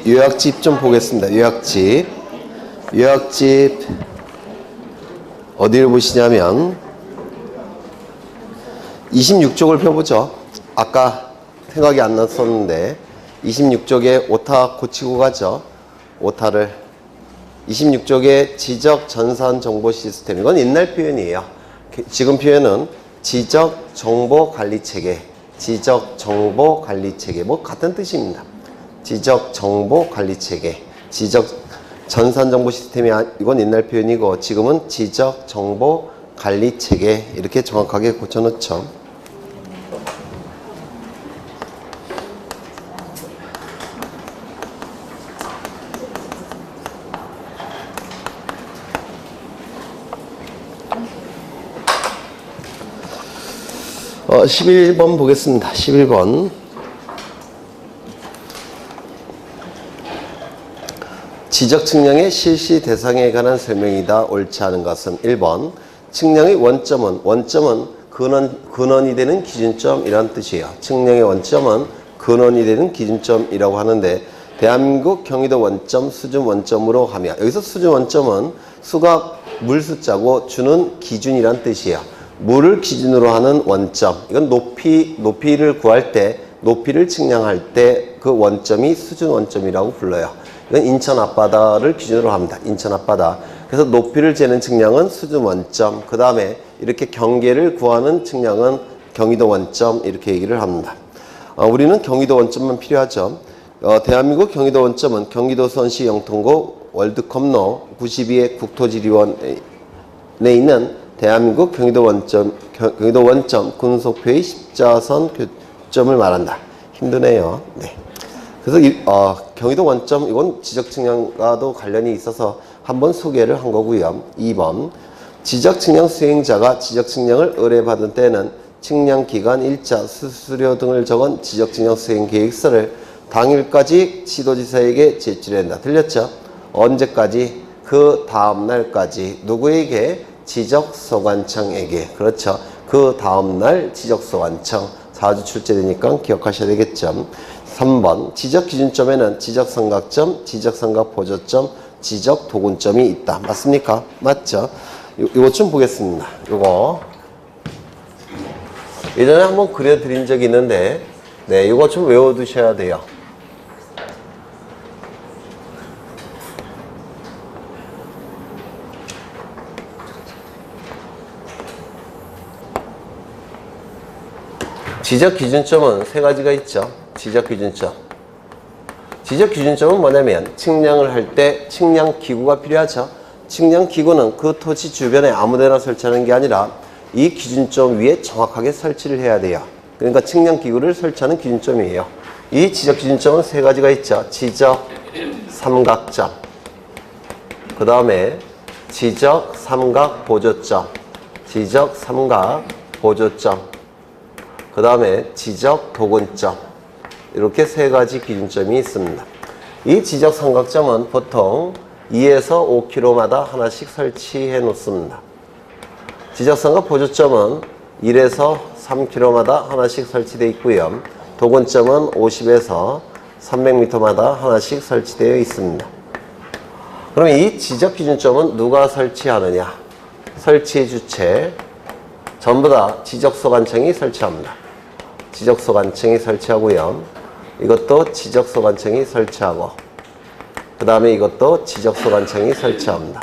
요약집 좀 보겠습니다. 요약집 어디를 보시냐면 26쪽을 펴보죠. 아까 생각이 안 났었는데 26쪽에 오타 고치고 가죠. 오타를 26쪽에 지적 전산 정보 시스템, 이건 옛날 표현이에요. 지금 표현은 지적 정보 관리 체계, 지적 정보 관리 체계, 뭐 같은 뜻입니다. 지적 정보 관리 체계, 지적 전산 정보 시스템이 이건 옛날 표현이고 지금은 지적 정보 관리 체계, 이렇게 정확하게 고쳐 놓죠. 11번 보겠습니다. 11번. 지적 측량의 실시 대상에 관한 설명이다. 옳지 않은 것은 1번. 측량의 원점은 근원이 되는 기준점이라는 뜻이에요. 측량의 원점은 근원이 되는 기준점이라고 하는데 대한민국 경기도 원점, 수준 원점으로 하며, 여기서 수준 원점은 수가 물 숫자고 주는 기준이란 뜻이에요. 물을 기준으로 하는 원점, 이건 높이를 구할 때, 높이를 측량할 때 그 원점이 수준 원점이라고 불러요. 이건 인천 앞바다를 기준으로 합니다. 인천 앞바다. 그래서 높이를 재는 측량은 수준 원점, 그 다음에 이렇게 경계를 구하는 측량은 경기도 원점, 이렇게 얘기를 합니다. 우리는 경기도 원점만 필요하죠. 대한민국 경기도 원점은 경기도 수원시 영통구 월드컵로 92의 국토지리원에 있는 대한민국 경기도 원점 군속표의 십자선 교점을 말한다. 힘드네요. 네. 그래서 경기도 원점, 이건 지적 측량과도 관련이 있어서 한번 소개를 한 거고요. 2번. 지적 측량 수행자가 지적 측량을 의뢰받은 때는 측량 기간, 일자, 수수료 등을 적은 지적 측량 수행 계획서를 당일까지 지도지사에게 제출한다. 들렸죠? 언제까지? 그 다음 날까지. 누구에게? 지적소관청에게. 그렇죠. 그 다음날 지적소관청. 4주 출제되니까 기억하셔야 되겠죠. 3번. 지적기준점에는 지적삼각점, 지적삼각보조점, 지적도군점이 있다. 맞습니까? 맞죠? 이거 좀 보겠습니다. 이거 예전에 한번 그려드린 적이 있는데, 네, 이거 좀 외워두셔야 돼요. 지적기준점은 세 가지가 있죠. 지적기준점. 지적기준점은 뭐냐면 측량을 할 때 측량기구가 필요하죠. 측량기구는 그 토지 주변에 아무데나 설치하는 게 아니라 이 기준점 위에 정확하게 설치를 해야 돼요. 그러니까 측량기구를 설치하는 기준점이에요. 이 지적기준점은 세 가지가 있죠. 지적삼각점, 그 다음에 지적삼각보조점, 지적삼각보조점, 그 다음에 지적도군점, 이렇게 세 가지 기준점이 있습니다. 이 지적삼각점은 보통 2에서 5km마다 하나씩 설치해 놓습니다. 지적삼각보조점은 1에서 3km마다 하나씩 설치되어 있고요. 도군점은 50에서 300m마다 하나씩 설치되어 있습니다. 그러면 이 지적기준점은 누가 설치하느냐? 설치 주체 전부 다 지적소관청이 설치합니다. 지적소관청이 설치하고요. 이것도 지적소관청이 설치하고, 그 다음에 이것도 지적소관청이 설치합니다.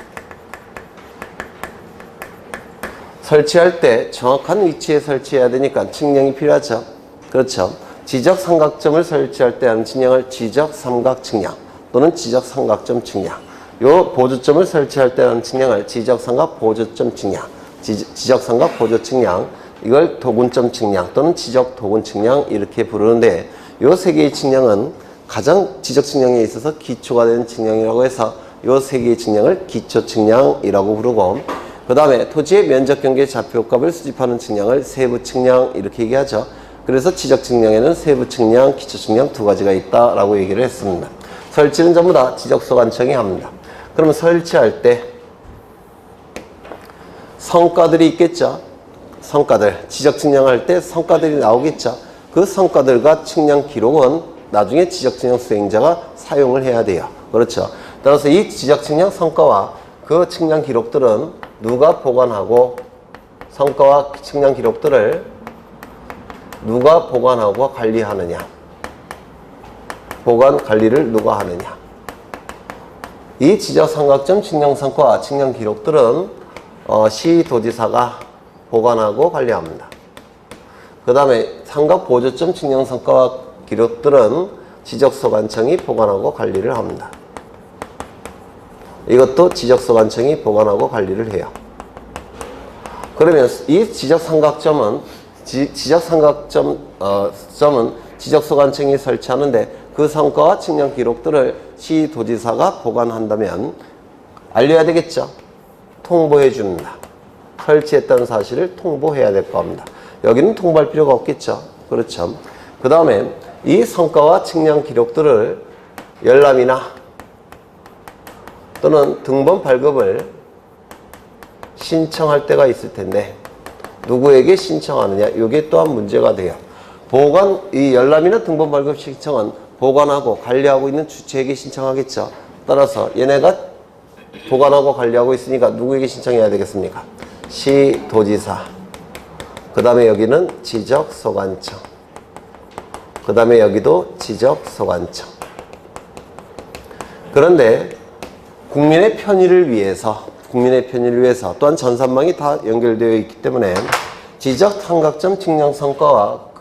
설치할 때 정확한 위치에 설치해야 되니까 측량이 필요하죠. 그렇죠. 지적삼각점을 설치할 때 하는 측량을 지적삼각측량 또는 지적삼각점 측량, 요 보조점을 설치할 때 하는 측량을 지적삼각보조점 측량, 지적삼각 보조 측량, 이걸 도군점 측량 또는 지적도군 측량, 이렇게 부르는데 요 세 개의 측량은 가장 지적 측량에 있어서 기초가 되는 측량이라고 해서 요 세 개의 측량을 기초 측량이라고 부르고, 그 다음에 토지의 면적 경계 좌표값을 수집하는 측량을 세부 측량, 이렇게 얘기하죠. 그래서 지적 측량에는 세부 측량, 기초 측량 두 가지가 있다라고 얘기를 했습니다. 설치는 전부 다 지적소관청이 합니다. 그러면 설치할 때 성과들이 있겠죠. 성과들. 지적 측량할 때 성과들이 나오겠죠. 그 성과들과 측량 기록은 나중에 지적측량 수행자가 사용을 해야 돼요. 그렇죠. 따라서 이 지적측량 성과와 그 측량 기록들은 누가 보관하고, 성과와 측량 기록들을 누가 보관하고 관리하느냐, 보관 관리를 누가 하느냐. 이 지적삼각점 측량 성과와 측량 기록들은 시도지사가 보관하고 관리합니다. 그 다음에 삼각보조점 측량 성과와 기록들은 지적소관청이 보관하고 관리를 합니다. 이것도 지적소관청이 보관하고 관리를 해요. 그러면 이 지적삼각점은 지적소관청이 설치하는데 그 성과와 측량 기록들을 시도지사가 보관한다면 알려야 되겠죠. 통보해 줍니다. 설치했다는 사실을 통보해야 될 겁니다. 여기는 통보할 필요가 없겠죠. 그렇죠. 그 다음에 이 성과와 측량 기록들을 열람이나 또는 등본 발급을 신청할 때가 있을 텐데 누구에게 신청하느냐, 이게 또한 문제가 돼요. 이 열람이나 등본 발급 신청은 보관하고 관리하고 있는 주체에게 신청하겠죠. 따라서 얘네가 보관하고 관리하고 있으니까 누구에게 신청해야 되겠습니까? 시도지사. 그 다음에 여기는 지적소관청. 그 다음에 여기도 지적소관청. 그런데 국민의 편의를 위해서 또한 전산망이 다 연결되어 있기 때문에 지적삼각점 측량 성과와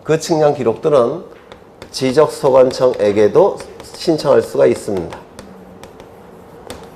그 측량 기록들은 지적소관청에게도 신청할 수가 있습니다.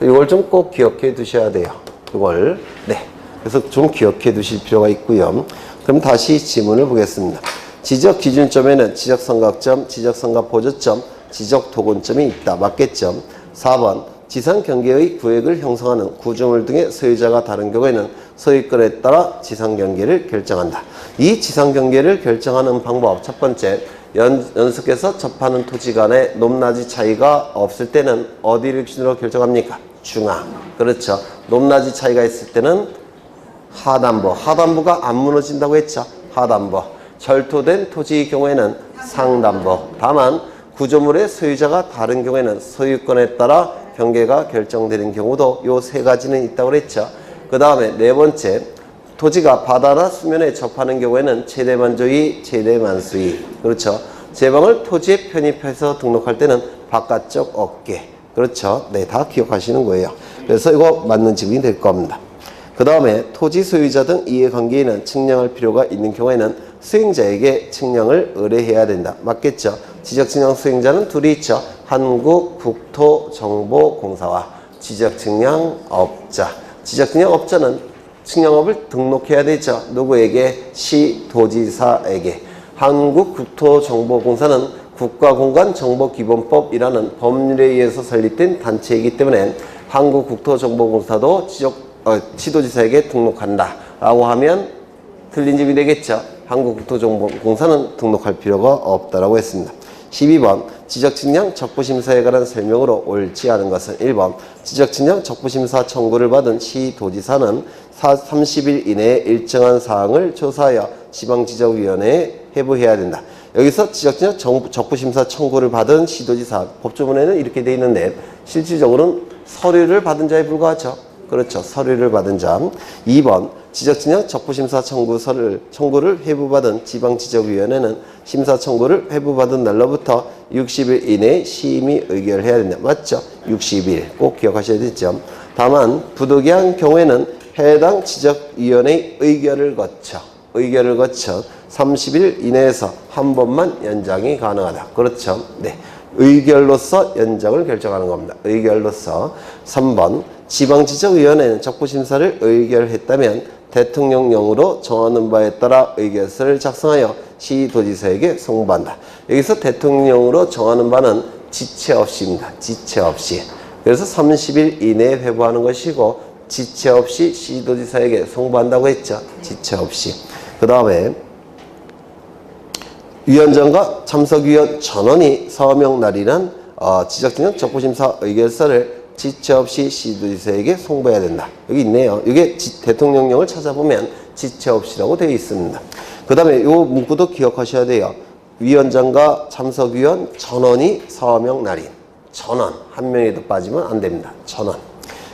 이걸 좀 꼭 기억해 두셔야 돼요. 이걸. 네. 그래서 좀 기억해 두실 필요가 있고요. 그럼 다시 지문을 보겠습니다. 지적기준점에는 지적삼각점, 지적삼각보조점, 지적도군점이 있다. 맞겠죠? 4번. 지상경계의 구획을 형성하는 구조물 등의 소유자가 다른 경우에는 소유권에 따라 지상경계를 결정한다. 이 지상경계를 결정하는 방법, 첫 번째, 연속해서 접하는 토지 간의 높낮이 차이가 없을 때는 어디를 기준으로 결정합니까? 중앙. 그렇죠. 높낮이 차이가 있을 때는 하단부. 하단부가 안 무너진다고 했죠. 하단부. 절토된 토지의 경우에는 상단부. 다만 구조물의 소유자가 다른 경우에는 소유권에 따라 경계가 결정되는 경우도 요 세 가지는 있다고 그랬죠. 그 다음에 네 번째, 토지가 바다나 수면에 접하는 경우에는 최대만조위, 최대만수위. 그렇죠. 제방을 토지에 편입해서 등록할 때는 바깥쪽 어깨. 그렇죠. 네, 다 기억하시는 거예요. 그래서 이거 맞는 질문이 될 겁니다. 그 다음에 토지 소유자 등 이해관계인은 측량할 필요가 있는 경우에는 수행자에게 측량을 의뢰해야 된다. 맞겠죠? 지적측량 수행자는 둘이 있죠. 한국국토정보공사와 지적측량업자. 지적측량업자는 측량업을 등록해야 되죠. 누구에게? 시도지사에게. 한국국토정보공사는 국가공간정보기본법이라는 법률에 의해서 설립된 단체이기 때문에 한국국토정보공사도 시도지사에게 등록한다 라고 하면 틀린 점이 되겠죠. 한국국토정보공사는 등록할 필요가 없다라고 했습니다. 12번 지적측량 적부심사에 관한 설명으로 옳지 않은 것은 1번 지적측량 적부심사 청구를 받은 시도지사는 30일 이내에 일정한 사항을 조사하여 지방지적위원회에 회부해야 된다. 여기서 지적측량 적부심사 청구를 받은 시도지사, 법조문에는 이렇게 돼 있는데 실질적으로는 서류를 받은 자에 불과하죠. 그렇죠. 서류를 받은 자. 2번 지적측량 적부심사 청구를 회부받은 지방지적위원회는 심사 청구를 회부받은 날로부터 60일 이내에 심의 의결해야 된다. 맞죠? 60일 꼭 기억하셔야 되죠. 다만 부득이한 경우에는 해당 지적위원회의 의결을 거쳐 30일 이내에서 한 번만 연장이 가능하다. 그렇죠? 네. 의결로서 연장을 결정하는 겁니다. 의결로서. 3번 지방지적위원회는 적부심사를 의결했다면 대통령령으로 정하는 바에 따라 의결서를 작성하여 시도지사에게 송부한다. 여기서 대통령령으로 정하는 바는 지체 없이입니다. 지체 없이. 그래서 30일 이내에 회부하는 것이고 지체 없이 시도지사에게 송부한다고 했죠. 지체 없이. 그 다음에 위원장과 참석위원 전원이 서명 날이란 지적측량 적부심사 의결서를 지체 없이 시도지사에게 송부해야 된다. 여기 있네요. 이게 대통령령을 찾아보면 지체 없이라고 되어 있습니다. 그 다음에 요 문구도 기억하셔야 돼요. 위원장과 참석위원 전원이 서명 날인. 전원. 한 명이라도 빠지면 안 됩니다. 전원.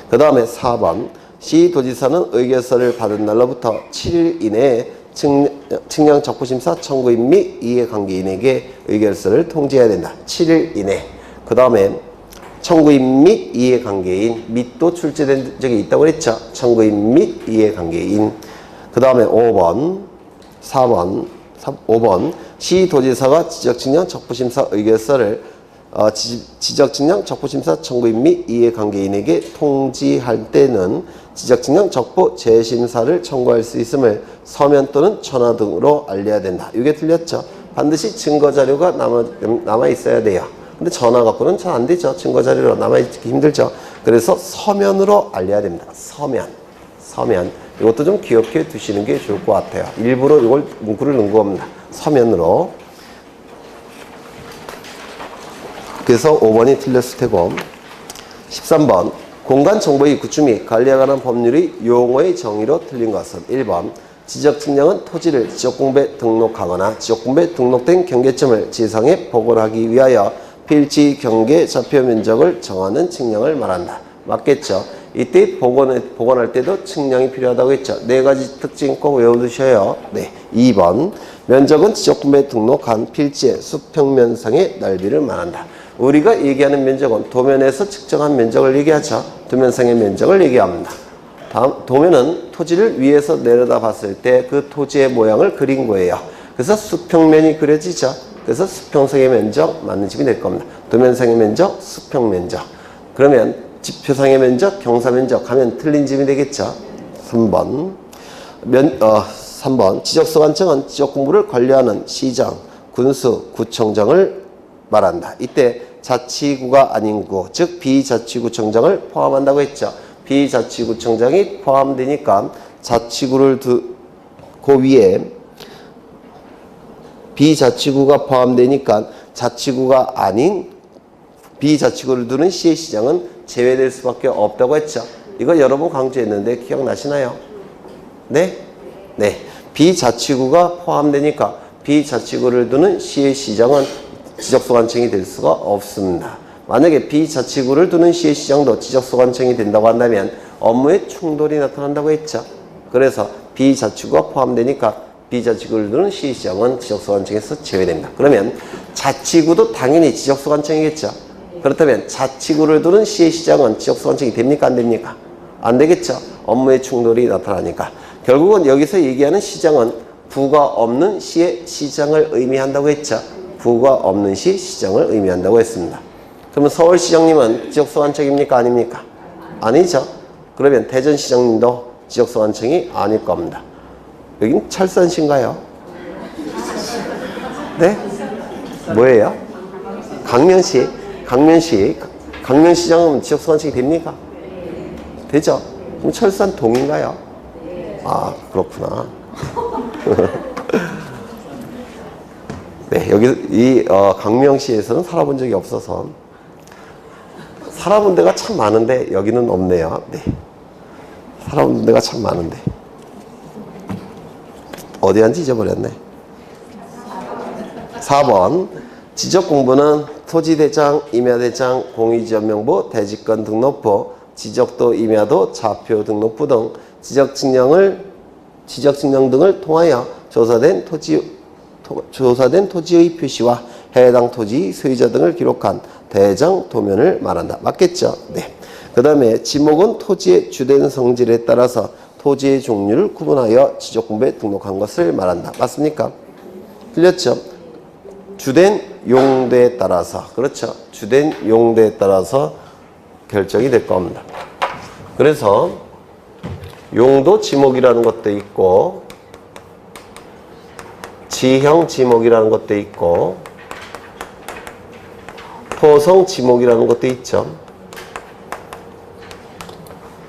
그 다음에 4번. 시도지사는 의결서를 받은 날로부터 7일 이내에 측량 적부심사 청구인 및 이해관계인에게 의결서를 통지해야 된다. 7일 이내. 그 다음에 청구인 및 이해관계인 및도 출제된 적이 있다고 그랬죠. 청구인 및 이해관계인. 그 다음에 5번 시도지사가 지적측량 적부심사 의결서를 지적측량 적부심사 청구인 및 이해관계인에게 통지할 때는 지적측량 적부 재심사를 청구할 수 있음을 서면 또는 전화 등으로 알려야 된다. 이게 틀렸죠. 반드시 증거자료가 남아 있어야 돼요. 근데 전화 갖고는 잘 안 되죠. 증거자료로 남아있기 힘들죠. 그래서 서면으로 알려야 됩니다. 서면. 이것도 좀 기억해 두시는 게 좋을 것 같아요. 일부러 이걸 문구를 넣은 겁니다. 서면으로. 그래서 5번이 틀렸을 테고. 13번. 공간정보의 구축 및 관리에 관한 법률의 용어의 정의로 틀린 것은 1번. 지적측량은 토지를 지적공부에 등록하거나 지적공부에 등록된 경계점을 지상에 보고하기 위하여 필지 경계 좌표 면적을 정하는 측량을 말한다. 맞겠죠? 이때 복원할 때도 측량이 필요하다고 했죠. 네 가지 특징 꼭 외워두셔요. 네. 2번. 면적은 지적공부에 등록한 필지의 수평면상의 넓이를 말한다. 우리가 얘기하는 면적은 도면에서 측정한 면적을 얘기하죠. 도면상의 면적을 얘기합니다. 다음, 도면은 토지를 위에서 내려다 봤을 때 그 토지의 모양을 그린 거예요. 그래서 수평면이 그려지죠. 그래서 수평상의 면적 맞는 집이 될 겁니다. 도면상의 면적, 수평면적. 그러면 지표상의 면적, 경사면적 하면 틀린 집이 되겠죠. 3번. 3번. 지적소관청은 지적공부를 관리하는 시장, 군수, 구청장을 말한다. 이때 자치구가 아닌 구, 즉 비자치구청장을 포함한다고 했죠. 비자치구청장이 포함되니까 자치구를 그 위에 비자치구가 포함되니까 자치구가 아닌 비자치구를 두는 시의 시장은 제외될 수밖에 없다고 했죠. 이거 여러 번 강조했는데 기억나시나요? 네? 네. 비자치구가 포함되니까 비자치구를 두는 시의 시장은 지적소관청이 될 수가 없습니다. 만약에 비자치구를 두는 시의 시장도 지적소관청이 된다고 한다면 업무에 충돌이 나타난다고 했죠. 그래서 비자치구가 포함되니까 비자치구를 두는 시의 시장은 지적소관청에서 제외됩니다. 그러면 자치구도 당연히 지적소관청이겠죠. 그렇다면 자치구를 두는 시의 시장은 지적소관청이 됩니까? 안 됩니까? 안 되겠죠. 업무의 충돌이 나타나니까. 결국은 여기서 얘기하는 시장은 부가 없는 시의 시장을 의미한다고 했죠. 부가 없는 시 시장을 의미한다고 했습니다. 그러면 서울시장님은 지적소관청입니까? 아닙니까? 아니죠. 그러면 대전시장님도 지적소관청이 아닐 겁니다. 여긴 철산시인가요? 네? 뭐예요? 강면시장은 지적소관청이 됩니까? 되죠? 그럼 철산동인가요? 아, 그렇구나. 네, 여기 강명시에서는 살아본 적이 없어서 살아본 데가 참 많은데 여기는 없네요. 네, 살아본 데가 참 많은데 어디 한지 잊어버렸네. 4번. 지적공부는 토지대장, 임야대장, 공유지역명부, 대지권 등록부, 지적도, 임야도, 좌표 등록부 등 지적측량 등을 통하여 조사된 토지의 표시와 해당 토지 소유자 등을 기록한 대장 도면을 말한다. 맞겠죠? 네. 그 다음에 지목은 토지의 주된 성질에 따라서 토지의 종류를 구분하여 지적공부에 등록한 것을 말한다. 맞습니까? 틀렸죠? 주된 용도에 따라서, 그렇죠? 주된 용도에 따라서 결정이 될 겁니다. 그래서 용도 지목이라는 것도 있고 지형 지목이라는 것도 있고 토성 지목이라는 것도 있죠.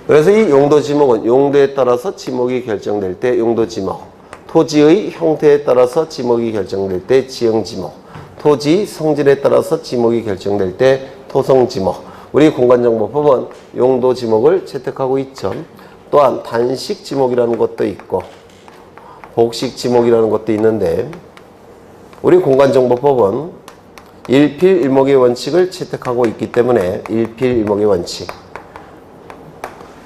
그래서 이 용도 지목은 용도에 따라서 지목이 결정될 때 용도 지목, 토지의 형태에 따라서 지목이 결정될 때 지형 지목, 토지 성질에 따라서 지목이 결정될 때 토성 지목. 우리 공간정보법은 용도 지목을 채택하고 있죠. 또한 단식 지목이라는 것도 있고 복식 지목이라는 것도 있는데 우리 공간정보법은 일필일목의 원칙을 채택하고 있기 때문에 일필일목의 원칙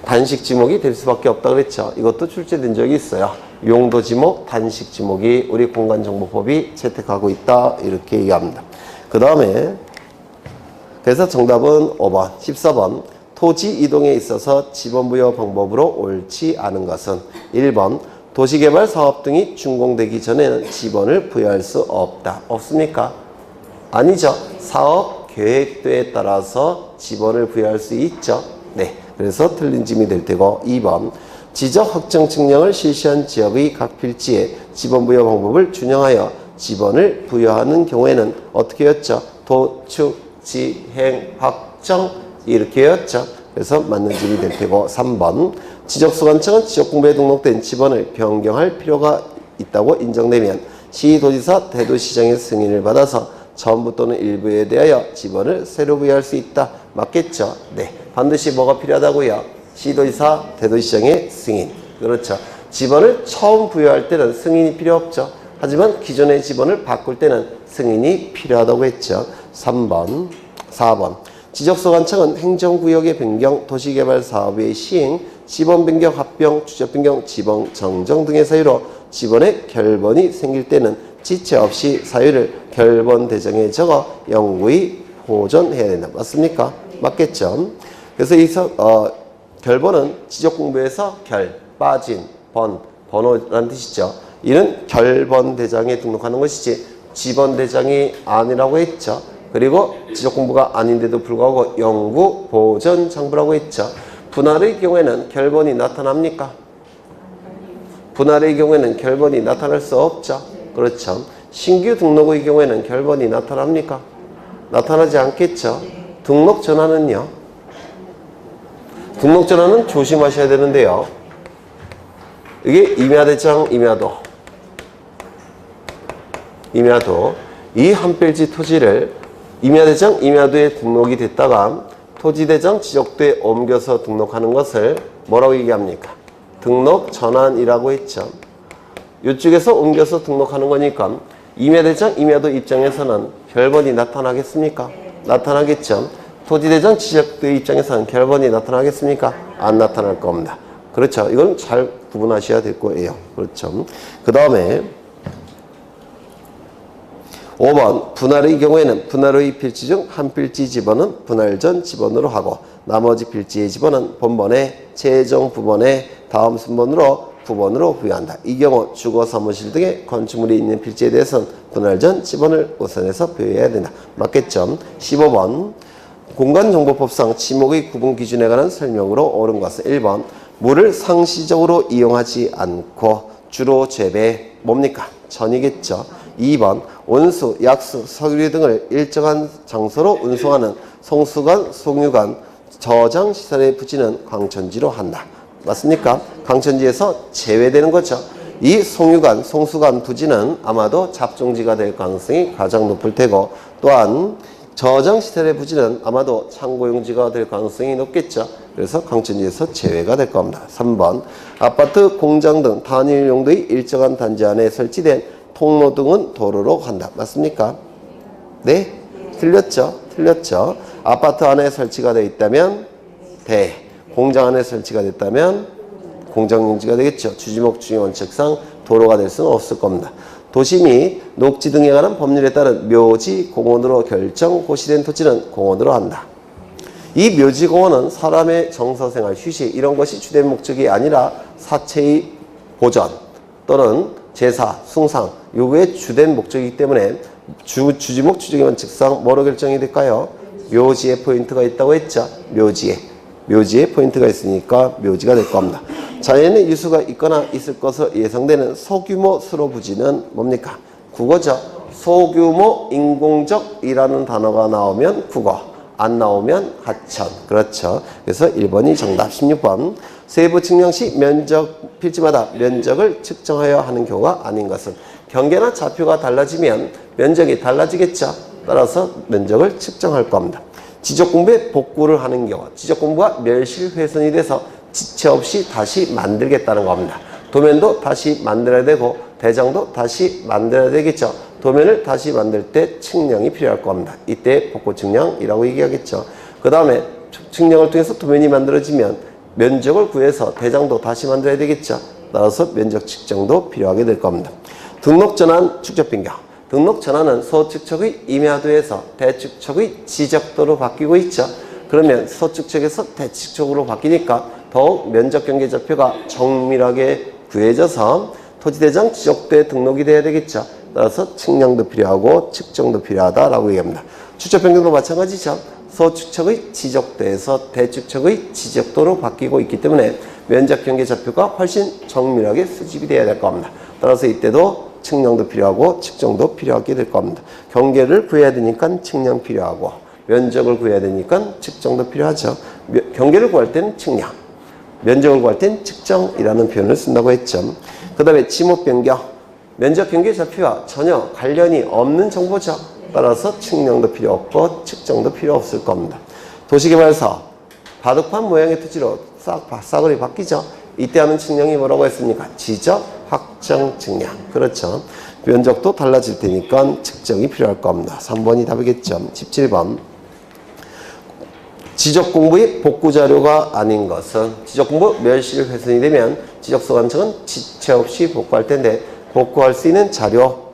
단식 지목이 될 수밖에 없다 그랬죠. 이것도 출제된 적이 있어요. 용도 지목, 단식 지목이 우리 공간정보법이 채택하고 있다 이렇게 얘기합니다. 그 다음에 그래서 정답은 5번, 14번 토지 이동에 있어서 지번 부여 방법으로 옳지 않은 것은 1번 도시개발 사업 등이 준공되기 전에는 지번을 부여할 수 없다. 없습니까? 아니죠. 사업 계획도에 따라서 지번을 부여할 수 있죠. 네. 그래서 틀린 짐이 될 테고 2번 지적 확정 측량을 실시한 지역의 각 필지에 지번 부여 방법을 준용하여 지번을 부여하는 경우에는 어떻게 였죠? 도축, 지행, 확정 이렇게 였죠. 그래서 맞는 짐이 될 테고 3번 지적소관청은 지적공부에 등록된 지번을 변경할 필요가 있다고 인정되면 시도지사, 대도시장의 승인을 받아서 전부 또는 일부에 대하여 지번을 새로 부여할 수 있다. 맞겠죠? 네. 반드시 뭐가 필요하다고요? 시도지사, 대도시장의 승인. 그렇죠. 지번을 처음 부여할 때는 승인이 필요 없죠. 하지만 기존의 지번을 바꿀 때는 승인이 필요하다고 했죠. 3번, 4번. 지적소관청은 행정구역의 변경, 도시개발 사업의 시행, 지번 변경, 합병, 주적 변경, 지번 정정 등의 사유로 지번에 결번이 생길 때는 지체 없이 사유를 결번 대정에 적어 영구히 보존해야 된다. 맞습니까? 맞겠죠? 그래서 이 결번은 지적공부에서 결, 빠진, 번, 번호라는 뜻이죠. 이는 결번 대장에 등록하는 것이지 지번 대장이 아니라고 했죠. 그리고 지적공부가 아닌데도 불구하고 영구 보존 장부라고 했죠. 분할의 경우에는 결번이 나타납니까? 분할의 경우에는 결번이 나타날 수 없죠. 그렇죠. 신규 등록의 경우에는 결번이 나타납니까? 나타나지 않겠죠. 등록 전환은요. 등록 전환은 조심하셔야 되는데요. 이게 임야대장, 임야도 이 한 필지 토지를 임야대장, 임야도에 등록이 됐다가 토지대장 지적도에 옮겨서 등록하는 것을 뭐라고 얘기합니까? 등록 전환이라고 했죠. 이쪽에서 옮겨서 등록하는 거니까 임야대장, 임야도 입장에서는 결번이 나타나겠습니까? 나타나겠죠. 토지대장, 지적도 입장에서는 결번이 나타나겠습니까? 안 나타날 겁니다. 그렇죠. 이건 잘 구분하셔야 될 거예요. 그렇죠. 그 다음에 5번 분할의 경우에는 분할의 필지 중 한 필지 지번은 분할 전 지번으로 하고 나머지 필지의 지번은 본번에 최종 부번에 다음 순번으로 부번으로 부여한다. 이 경우 주거 사무실 등의 건축물이 있는 필지에 대해서는 분할 전 지번을 우선해서 부여해야 된다. 맞겠죠? 15번 공간정보법상 지목의 구분 기준에 관한 설명으로 옳은 것은 1번 물을 상시적으로 이용하지 않고 주로 재배 뭡니까? 전이겠죠. 2번 온수, 약수, 석유 등을 일정한 장소로 운송하는 송수관, 송유관, 저장시설의 부지는 광천지로 한다. 맞습니까? 광천지에서 제외되는 거죠. 이 송유관, 송수관 부지는 아마도 잡종지가 될 가능성이 가장 높을 테고 또한 저장시설의 부지는 아마도 창고용지가 될 가능성이 높겠죠. 그래서 광천지에서 제외가 될 겁니다. 3번 아파트, 공장 등 단일 용도의 일정한 단지 안에 설치된 통로 등은 도로로 간다. 맞습니까? 네? 틀렸죠? 틀렸죠? 아파트 안에 설치가 되어 있다면 대, 공장 안에 설치가 됐다면 공장용지가 되겠죠. 주지목 주의 원칙상 도로가 될 수는 없을 겁니다. 도시 및 녹지 등에 관한 법률에 따른 묘지, 공원으로 결정, 고시된 토지는 공원으로 한다. 이 묘지, 공원은 사람의 정서생활, 휴식 이런 것이 주된 목적이 아니라 사체의 보전 또는 제사, 숭상 요구의 주된 목적이기 때문에 주지목 주적의 원칙상 뭐로 결정이 될까요? 묘지에 포인트가 있다고 했죠. 묘지에 포인트가 있으니까 묘지가 될 겁니다. 자연의 유수가 있거나 있을 것으로 예상되는 소규모 수로 부지는 뭡니까? 국어죠. 소규모 인공적이라는 단어가 나오면 국어, 안 나오면 하천. 그렇죠. 그래서 1번이 정답. 16번 세부 측량 시 면적 필지마다 면적을 측정하여 하는 경우가 아닌 것은 경계나 좌표가 달라지면 면적이 달라지겠죠. 따라서 면적을 측정할 겁니다. 지적공부에 복구를 하는 경우 지적공부가 멸실훼손이 돼서 지체 없이 다시 만들겠다는 겁니다. 도면도 다시 만들어야 되고 대장도 다시 만들어야 되겠죠. 도면을 다시 만들 때 측량이 필요할 겁니다. 이때 복구 측량이라고 얘기하겠죠. 그 다음에 측량을 통해서 도면이 만들어지면 면적을 구해서 대장도 다시 만들어야 되겠죠. 따라서 면적 측정도 필요하게 될 겁니다. 등록전환 축적 변경. 등록전환은 소축척의 임야도에서 대축척의 지적도로 바뀌고 있죠. 그러면 소축척에서 대축척으로 바뀌니까 더욱 면적 경계 좌표가 정밀하게 구해져서 토지대장 지적도에 등록이 돼야 되겠죠. 따라서 측량도 필요하고 측정도 필요하다라고 얘기합니다. 축적 변경도 마찬가지죠. 소축척의 지적도에서 대축척의 지적도로 바뀌고 있기 때문에 면적 경계 좌표가 훨씬 정밀하게 수집이 돼야 될 겁니다. 따라서 이때도 측량도 필요하고 측정도 필요하게 될 겁니다. 경계를 구해야 되니까 측량 필요하고 면적을 구해야 되니까 측정도 필요하죠. 경계를 구할 때는 측량, 면적을 구할 때는 측정이라는 표현을 쓴다고 했죠. 그 다음에 지목 변경, 면적 경계 좌표와 전혀 관련이 없는 정보죠. 따라서 측량도 필요 없고 측정도 필요 없을 겁니다. 도시개발사 바둑판 모양의 토지로 싸그리 바뀌죠. 이때 하는 측량이 뭐라고 했습니까? 지적, 확정, 측량. 그렇죠. 면적도 달라질 테니까 측정이 필요할 겁니다. 3번이 답이겠죠. 17번. 지적공부의 복구자료가 아닌 것은 지적공부 멸실 훼손이 되면 지적소관청은 지체 없이 복구할 텐데 복구할 수 있는 자료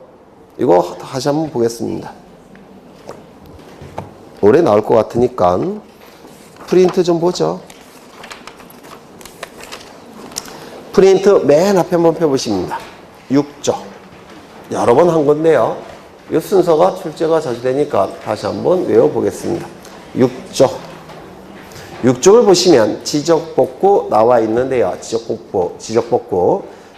이거 다시 한번 보겠습니다. 올해 나올 것 같으니까 프린트 좀 보죠. 프린트 맨 앞에 한번 펴보십니다. 6조. 여러 번 한 건데요. 이 순서가 출제가 자주 되니까 다시 한번 외워보겠습니다. 6조. 6조를 보시면 지적복구 나와 있는데요. 지적복구.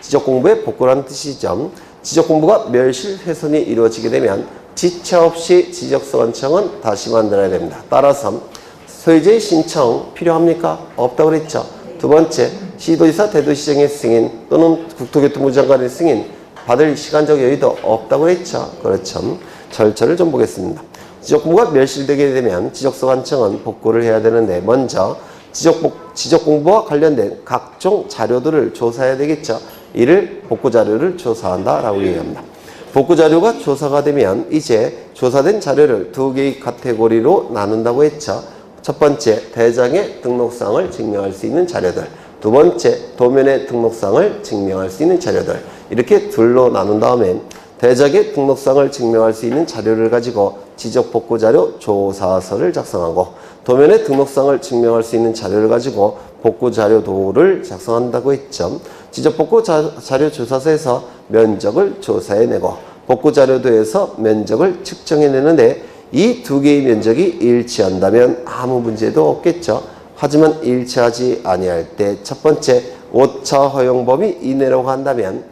지적공부의 복구라는 뜻이죠. 지적공부가 멸실 훼손이 이루어지게 되면 지체 없이 지적소관청은 다시 만들어야 됩니다. 따라서 소유자의 신청 필요합니까? 없다고 그랬죠. 두 번째, 시도지사 대도시장의 승인 또는 국토교통부 장관의 승인 받을 시간적 여유도 없다고 그랬죠. 그렇죠. 절차를 좀 보겠습니다. 지적공부가 멸실되게 되면 지적소관청은 복구를 해야 되는데 먼저 지적공부와 관련된 각종 자료들을 조사해야 되겠죠. 이를 복구자료를 조사한다라고 얘기합니다. 복구자료가 조사가 되면 이제 조사된 자료를 두 개의 카테고리로 나눈다고 했죠. 첫 번째, 대장의 등록상을 증명할 수 있는 자료들. 두 번째, 도면의 등록상을 증명할 수 있는 자료들. 이렇게 둘로 나눈 다음에 대장의 등록상을 증명할 수 있는 자료를 가지고 지적복구자료 조사서를 작성하고 도면의 등록상을 증명할 수 있는 자료를 가지고 복구자료도를 작성한다고 했죠. 지적복구 자료 조사서에서 면적을 조사해내고 복구자료도에서 면적을 측정해내는데 이 두 개의 면적이 일치한다면 아무 문제도 없겠죠. 하지만 일치하지 아니할 때 첫 번째, 오차 허용 범위 이내라고 한다면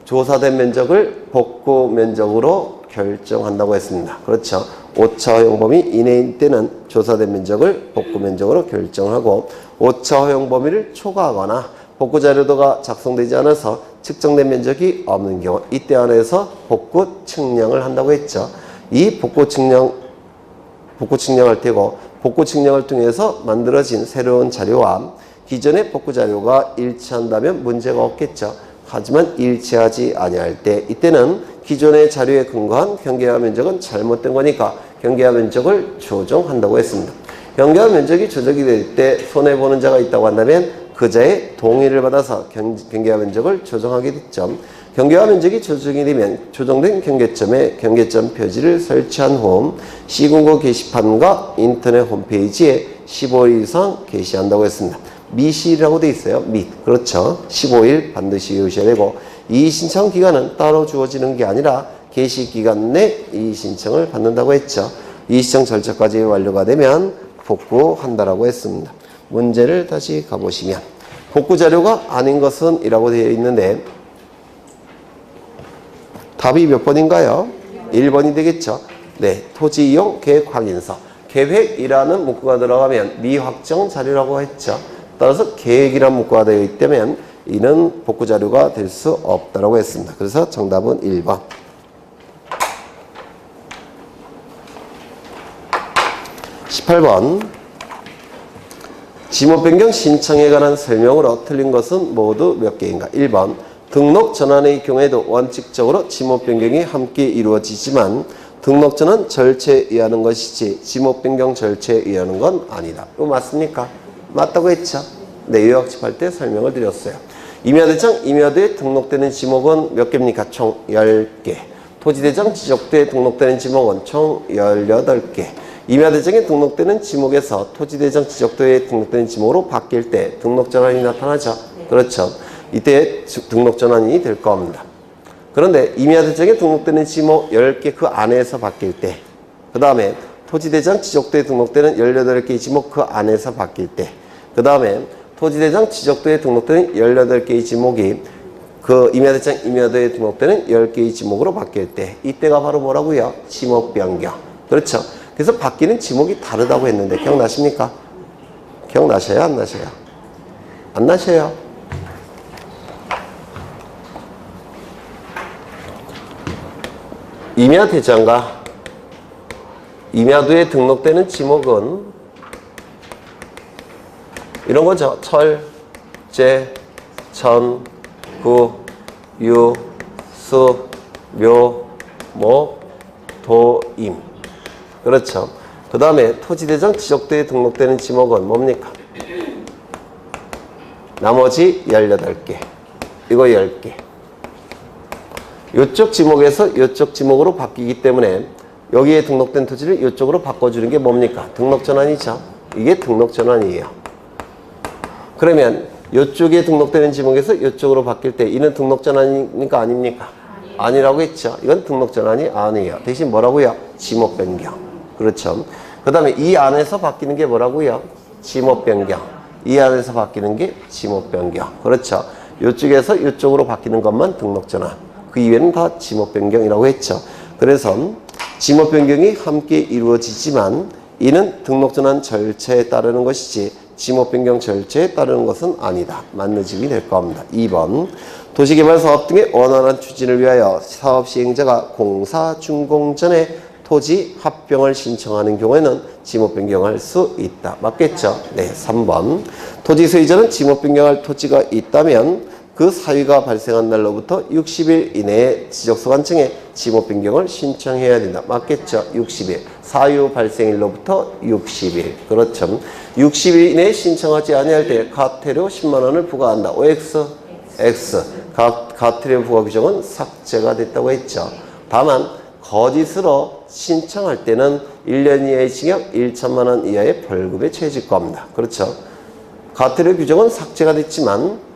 조사된 면적을 복구 면적으로 결정한다고 했습니다. 그렇죠. 오차 허용 범위 이내인 때는 조사된 면적을 복구 면적으로 결정하고 오차 허용 범위를 초과하거나 복구 자료도가 작성되지 않아서 측정된 면적이 없는 경우 이때 안에서 복구 측량을 한다고 했죠. 이 복구 측량할 때고 복구 측량을 통해서 만들어진 새로운 자료와 기존의 복구 자료가 일치한다면 문제가 없겠죠. 하지만 일치하지 아니할 때 이때는 기존의 자료에 근거한 경계화 면적은 잘못된 거니까 경계화 면적을 조정한다고 했습니다. 경계화 면적이 조정이 될 때 손해보는 자가 있다고 한다면 그 자의 동의를 받아서 경계화 면적을 조정하게 됐죠. 경계화 면적이 조정이 되면 조정된 경계점에 경계점 표지를 설치한 후 시군구 게시판과 인터넷 홈페이지에 15일 이상 게시한다고 했습니다. 미시라고 되어 있어요. 그렇죠. 15일 반드시 외우셔야 되고 이의 신청 기간은 따로 주어지는 게 아니라 게시 기간 내 이의 신청을 받는다고 했죠. 이의 신청 절차까지 완료가 되면 복구한다라고 했습니다. 문제를 다시 가보시면 복구 자료가 아닌 것은 이라고 되어 있는데 답이 몇 번인가요? 1번이 되겠죠. 네, 토지 이용 계획 확인서. 계획이라는 문구가 들어가면 미확정 자료라고 했죠. 따라서 계획이라는 문구가 되어 있다면 이는 복구 자료가 될 수 없다고 했습니다. 그래서 정답은 1번. 18번. 지목 변경 신청에 관한 설명으로 틀린 것은 모두 몇 개인가? 1번 등록 전환의 경우에도 원칙적으로 지목 변경이 함께 이루어지지만 등록 전환 절차에 의하는 것이지 지목 변경 절차에 의하는 건 아니다. 이거 맞습니까? 맞다고 했죠. 네, 요약집할 때 설명을 드렸어요. 임야대장, 임야도에 등록되는 지목은 몇 개입니까? 총 10개. 토지대장, 지적도에 등록되는 지목은 총 18개. 임야대장에 등록되는 지목에서 토지대장, 지적도에 등록되는 지목으로 바뀔 때 등록전환이 나타나죠. 그렇죠. 이때 등록전환이 될 겁니다. 그런데 임야대장에 등록되는 지목 10개 그 안에서 바뀔 때, 그 다음에 토지대장, 지적도에 등록되는 18개의 지목 그 안에서 바뀔 때, 그 다음에 토지대장, 지적도에 등록되는 18개의 지목이 그 임야대장, 임야도에 등록되는 10개의 지목으로 바뀔 때, 이때가 바로 뭐라고요? 지목 변경. 그렇죠. 그래서 바뀌는 지목이 다르다고 했는데 기억나십니까? 기억나셔요? 안 나셔요? 안 나셔요? 임야대장과 임야도에 등록되는 지목은 이런 거죠. 철, 제, 전, 구, 유, 수, 묘, 목, 도, 임. 그렇죠. 그 다음에 토지대장, 지적도에 등록되는 지목은 뭡니까? 나머지 18개. 이거 10개. 이쪽 지목에서 이쪽 지목으로 바뀌기 때문에 여기에 등록된 토지를 이쪽으로 바꿔주는 게 뭡니까? 등록전환이죠. 이게 등록전환이에요. 그러면 이쪽에 등록되는 지목에서 이쪽으로 바뀔 때 이는 등록전환입니까? 아닙니까? 아니라고 했죠. 이건 등록전환이 아니에요. 대신 뭐라고요? 지목 변경. 그렇죠. 그 다음에 이 안에서 바뀌는 게 뭐라고요? 지목 변경. 이 안에서 바뀌는 게 지목 변경. 그렇죠. 이쪽에서 이쪽으로 바뀌는 것만 등록전환. 그 이외에는 다 지목 변경이라고 했죠. 그래서 지목 변경이 함께 이루어지지만 이는 등록전환 절차에 따르는 것이지 지목 변경 절차에 따르는 것은 아니다. 맞는 집이 될 겁니다. 2번 도시개발사업 등의 원활한 추진을 위하여 사업 시행자가 공사 준공 전에 토지 합병을 신청하는 경우에는 지목 변경할 수 있다. 맞겠죠? 네. 3번 토지 소유자는 지목 변경할 토지가 있다면 그 사유가 발생한 날로부터 60일 이내에 지적소관청에 지목 변경을 신청해야 된다. 맞겠죠? 60일. 사유 발생일로부터 60일. 그렇죠. 60일 이내에 신청하지 아니할 때 과태료 10만 원을 부과한다. OX, X. 과태료 부과 규정은 삭제가 됐다고 했죠. 다만 거짓으로 신청할 때는 1년 이하의 징역 1천만 원 이하의 벌금에 처해질 겁니다. 그렇죠. 과태료 규정은 삭제가 됐지만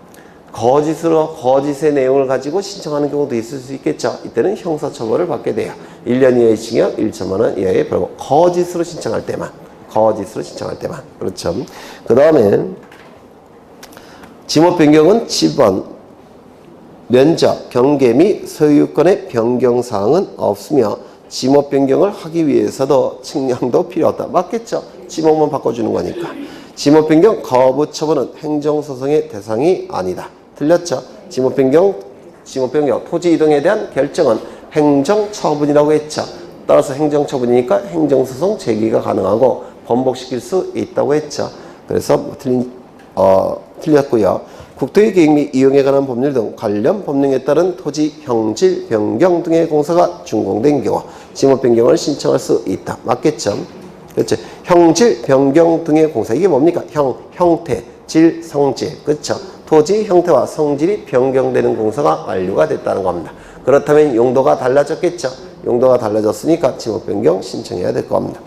거짓으로 거짓의 내용을 가지고 신청하는 경우도 있을 수 있겠죠. 이때는 형사처벌을 받게 돼요. 1년 이하의 징역 1천만 원 이하의 벌금. 거짓으로 신청할 때만. 거짓으로 신청할 때만. 그렇죠. 그 다음에 지목 변경은 7번 면적, 경계 및 소유권의 변경사항은 없으며 지목 변경을 하기 위해서도 측량도 필요 없다. 맞겠죠? 지목만 바꿔주는 거니까. 지목 변경 거부 처분은 행정소송의 대상이 아니다. 틀렸죠? 지목 변경, 토지 이동에 대한 결정은 행정처분이라고 했죠. 따라서 행정처분이니까 행정소송 제기가 가능하고 번복시킬 수 있다고 했죠. 그래서 틀렸고요. 국토의 계획 및 이용에 관한 법률 등 관련 법령에 따른 토지 형질 변경 등의 공사가 준공된 경우 지목 변경을 신청할 수 있다. 맞겠죠? 그렇죠. 형질 변경 등의 공사. 이게 뭡니까? 형태, 질, 성질. 그렇죠. 토지 형태와 성질이 변경되는 공사가 완료가 됐다는 겁니다. 그렇다면 용도가 달라졌겠죠. 용도가 달라졌으니까 지목 변경 신청해야 될 겁니다.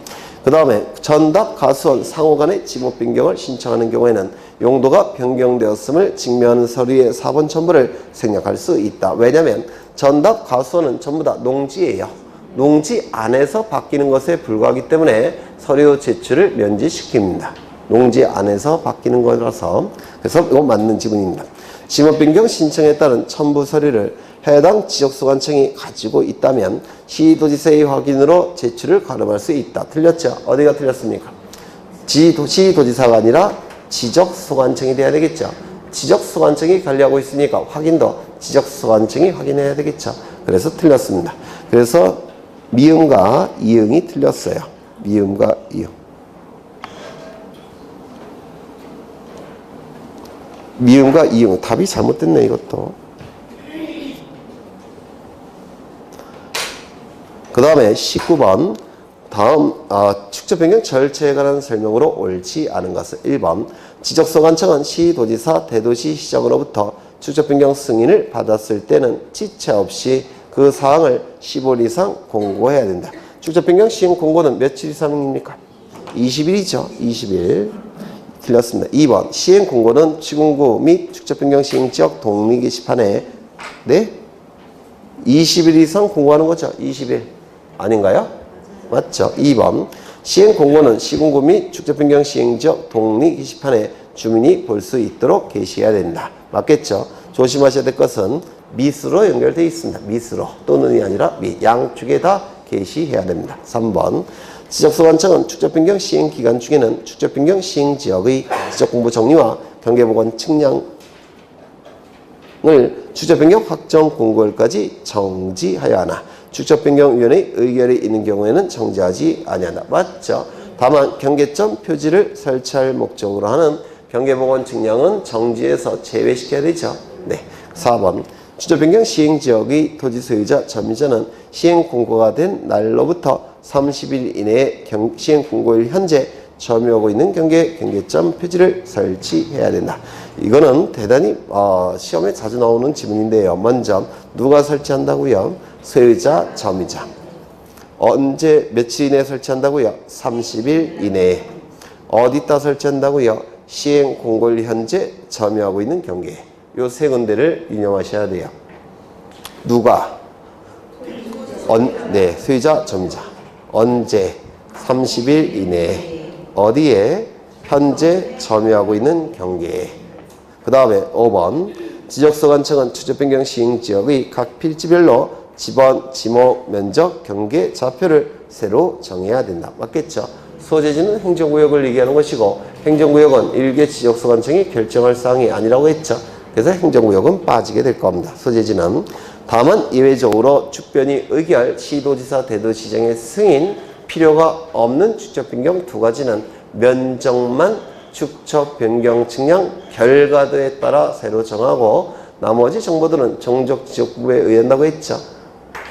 그 다음에 전답, 가수원, 상호 간의 지목 변경을 신청하는 경우에는 용도가 변경되었음을 증명하는 서류의 4번 첨부를 생략할 수 있다. 왜냐하면 전답, 가수원은 전부 다 농지예요. 농지 안에서 바뀌는 것에 불과하기 때문에 서류 제출을 면제시킵니다. 농지 안에서 바뀌는 거라서. 그래서 이건 맞는 지문입니다. 지목 변경 신청에 따른 첨부 서류를 해당 지적소관청이 가지고 있다면 시도지사의 확인으로 제출을 가름할 수 있다. 틀렸죠? 어디가 틀렸습니까? 시도지사가 아니라 지적소관청이 돼야 되겠죠. 지적소관청이 관리하고 있으니까 확인도 지적소관청이 확인해야 되겠죠. 그래서 틀렸습니다. 그래서 미음과 이응이 틀렸어요. 미음과 이응. 미음과 이응. 답이 잘못됐네, 이것도. 그 다음에 19번. 다음 축적 변경 절차에 관한 설명으로 옳지 않은 것은 1번. 지적소관청은 시도지사, 대도시 시장으로부터 축적 변경 승인을 받았을 때는 지체 없이 그 사항을 10일 이상 공고해야 된다. 축적 변경 시행 공고는 며칠 이상입니까? 20일이죠. 20일. 틀렸습니다. 2번. 시행 공고는 시군구 및 축적 변경 시행 지역 동리 게시판에 20일 이상 공고하는 거죠. 20일. 아닌가요? 맞죠? 2번. 시행 공고는 시군구 및 축적 변경 시행 지역 동리 게시판에 주민이 볼 수 있도록 게시해야 된다. 맞겠죠? 조심하셔야 될 것은 밑으로 연결되어 있습니다. 밑으로. 또는이 아니라 밑. 양쪽에 다 게시해야 됩니다. 3번. 지적소관청은 축적 변경 시행 기간 중에는 축적 변경 시행 지역의 지적 공부 정리와 경계보건 측량을 축적 변경 확정 공고일까지 정지하여야 하나. 축적 변경 위원회의 의결이 있는 경우에는 정지하지 아니한다. 맞죠? 다만 경계점 표지를 설치할 목적으로 하는 경계보건 측량은 정지해서 제외시켜야 되죠. 네. 4번. 축적 변경 시행 지역의 토지 소유자, 점유자는 시행 공고가 된 날로부터 30일 이내에 시행 공고일 현재 점유하고 있는 경계점 표지를 설치해야 된다. 이거는 대단히 시험에 자주 나오는 지문인데요. 먼저 누가 설치한다고요? 소유자, 점유자. 언제 며칠 이내에 설치한다고요? 30일 이내에. 어디다 설치한다고요? 시행 공고일 현재 점유하고 있는 경계. 요 세 군데를 유념하셔야 돼요. 누가? 네, 소유자, 점유자. 언제? 30일 이내에. 어디에? 현재 점유하고 있는 경계에. 그 다음에 5번. 지적소관청은 축적 변경 시행 지역의 각 필지별로 지번, 지목, 면적, 경계, 좌표를 새로 정해야 된다. 맞겠죠? 소재지는 행정구역을 얘기하는 것이고 행정구역은 일개 지적소관청이 결정할 사항이 아니라고 했죠. 그래서 행정구역은 빠지게 될 겁니다. 소재지는. 다만 예외적으로 축변이 의결, 시도지사, 대도시장의 승인 필요가 없는 축적 변경 두 가지는 면적만 축적 변경 측량 결과도에 따라 새로 정하고 나머지 정보들은 정적지역부에 의한다고 했죠.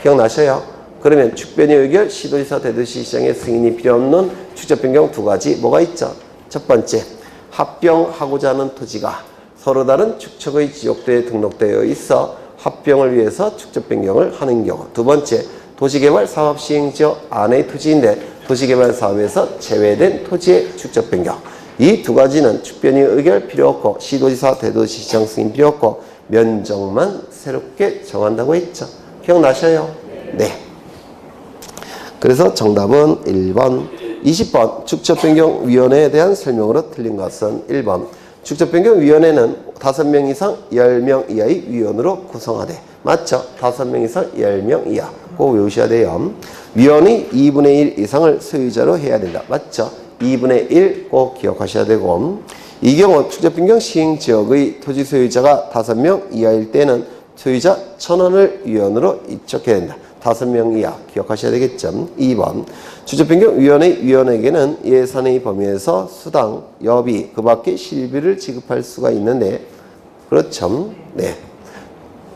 기억나셔요? 그러면 축변이 의결, 시도지사, 대도시장의 승인이 필요 없는 축적 변경 두 가지 뭐가 있죠? 첫 번째, 합병하고자 하는 토지가 서로 다른 축척의 지역도에 등록되어 있어 합병을 위해서 축적 변경을 하는 경우. 두 번째, 도시개발 사업 시행지역 안의 토지인데 도시개발 사업에서 제외된 토지의 축적 변경. 이 두 가지는 축변이 의결 필요 없고 시도지사, 대도시장 승인 필요 없고 면적만 새롭게 정한다고 했죠. 기억나셔요? 네. 그래서 정답은 1번. 20번 축적변경위원회에 대한 설명으로 틀린 것은 1번. 축적변경위원회는 5명 이상 10명 이하의 위원으로 구성하되. 맞죠? 5명 이상 10명 이하. 꼭 외우셔야 돼요. 위원이 2분의 1 이상을 소유자로 해야 된다. 맞죠? 2분의 1 꼭 기억하셔야 되고, 이 경우 축적변경 시행지역의 토지 소유자가 5명 이하일 때는 소유자 1,000원을 위원으로 입력해야 된다. 5명 이하 기억하셔야 되겠죠. 2번. 축적변경위원회 위원에게는 예산의 범위에서 수당, 여비, 그 밖에 실비를 지급할 수가 있는데, 그렇죠. 네.